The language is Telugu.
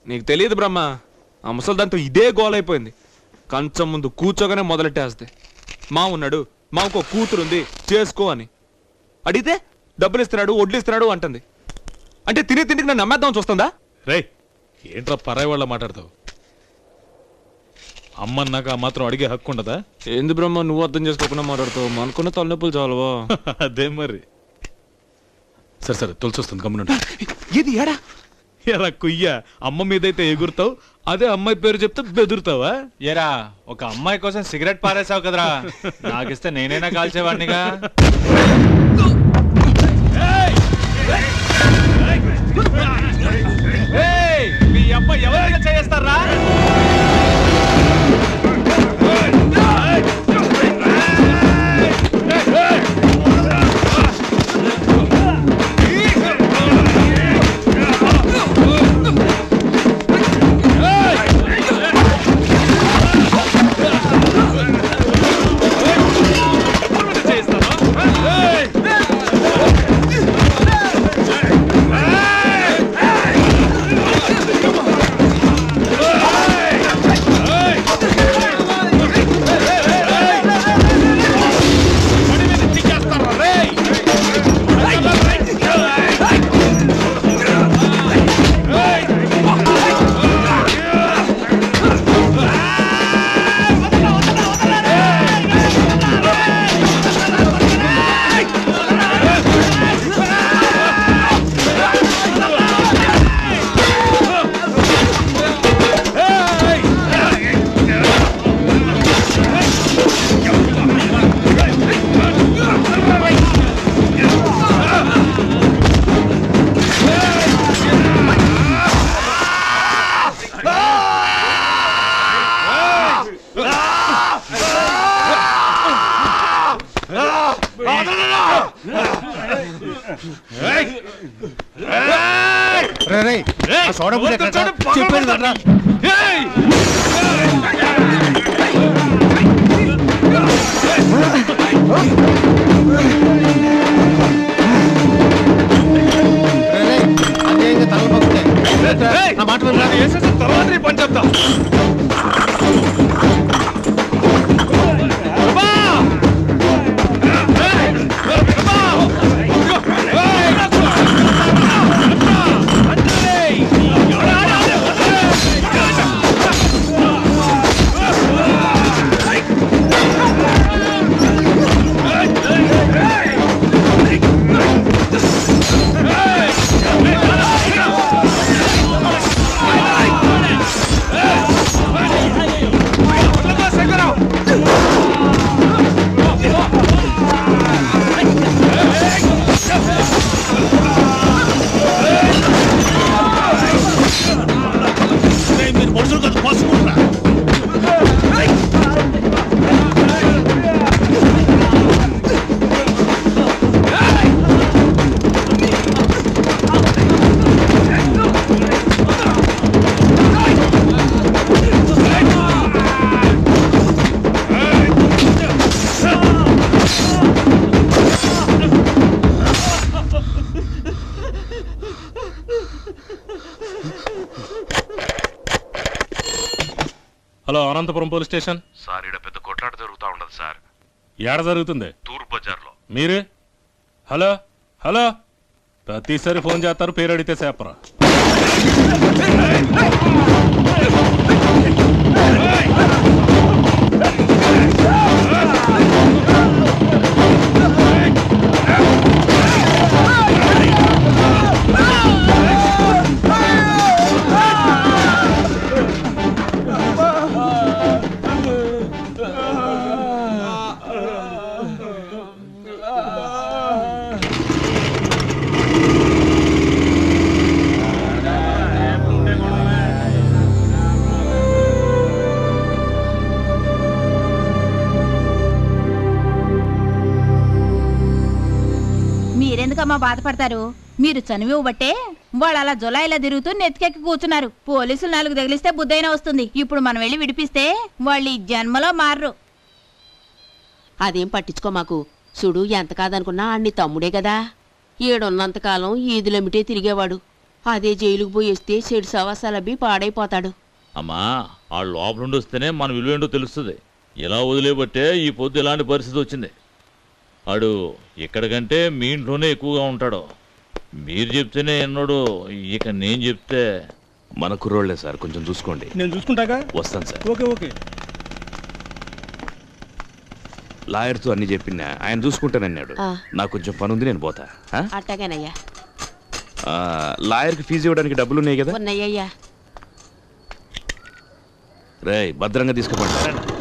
నీకు తెలియదు బ్రహ్మ, ఆ ముసలి దాంతో ఇదే గోల్ అయిపోయింది. కంచం ముందు కూర్చోగానే మొదలెట్టేస్తే మా ఉన్నాడు, మాకు కూతురుంది చేసుకో అని అడిగితే డబ్బులు ఇస్తున్నాడు, వడ్లు ఇస్తున్నాడు అంటుంది. అంటే తినే తిండికి నన్ను నమ్మేద్దామని చూస్తుందా? రే ఏంట్రా పరాయి వాళ్ళ మాట్లాడతావు? అమ్మన్నాక మాత్రం అడిగే హక్కు ఉండదా? ఏంది బ్రహ్మ నువ్వు అర్థం చేసుకోకుండా మాట్లాడుతావు? మనకున్న తలనొప్పులు చాలవా? అదే మరి. సరే సరే తులసి వస్తుంది గమ్మునుండి. ఇది ఏడా ఎలా కుయ్య అమ్మ మీదైతే ఎగురుతావు, అదే అమ్మాయి పేరు చెప్తే బెదురుతావా? ఏరా ఒక అమ్మాయి కోసం సిగరెట్ పారేసావు కదరా, నాకిస్తే నేనైనా కాల్చేవాడినిగా. మీ అబ్బాయి ఎవరైనా చేస్తారా? Hello Anantapuram police station sir, ఈడ పెద్ద కొట్లాట జరుగుతూ ఉండదు సార్. ఏడ జరుగుతుంది? తూర్పు బజార్లో. మీరే? హలో హలో, ప్రతిసారి ఫోన్ చేస్తారు, పేరు అడిగితే చెప్పరా? మీరెందుకమ్మా బాధపడతారు? మీరు చనివివ్వబట్టే వాళ్ళు అలా జులాయిలా తిరుగుతూ నెత్తికెక్కి కూర్చున్నారు. పోలీసులు 4 తగిలిస్తే బుద్ధైనా వస్తుంది. ఇప్పుడు మనం వెళ్ళి విడిపిస్తే వాళ్ళు ఈ జన్మలో మారరు. అదేం పట్టించుకో మాకు. చూడు, ఎంత కాదనుకున్నా అన్ని తమ్ముడే కదా. ఏడున్నంతకాలం ఈదులమిటే తిరిగేవాడు. అదే జైలుకు పోయి వస్తే చెడు సవాసాలబ్బి పాడైపోతాడు. అమ్మా ఆ లోపల నుండి వస్తేనే మన విలువ ఏంటో తెలుస్తుంది. ఇలా వదిలేబట్టే ఈ పొద్దు ఇలాంటి పరిస్థితి వచ్చింది. ఆడు ఇక్కడికంటే మీ ఇంట్లోనే ఎక్కువగా ఉంటాడు. మీరు చెప్తేనే ఎన్నోడు, ఇక నేను చెప్తే మన కుర్రోళ్లే సార్, కొంచెం చూసుకోండి. నేను చూసుకుంటాగా. వస్తాను సార్. Okay okay. లాయర్తో అన్ని చెప్పినా ఆయన చూసుకుంటానన్నాడు. ఆ. నాకు కొంచెం పని ఉంది, నేను పోతా. అట్టగానయ్యా. లాయర్కి ఫీజు ఇవ్వడానికి డబ్బులు ఉన్నాయి కదా. ఉన్నాయ్యా. రేయ్, భద్రంగా తీసుకుపండి.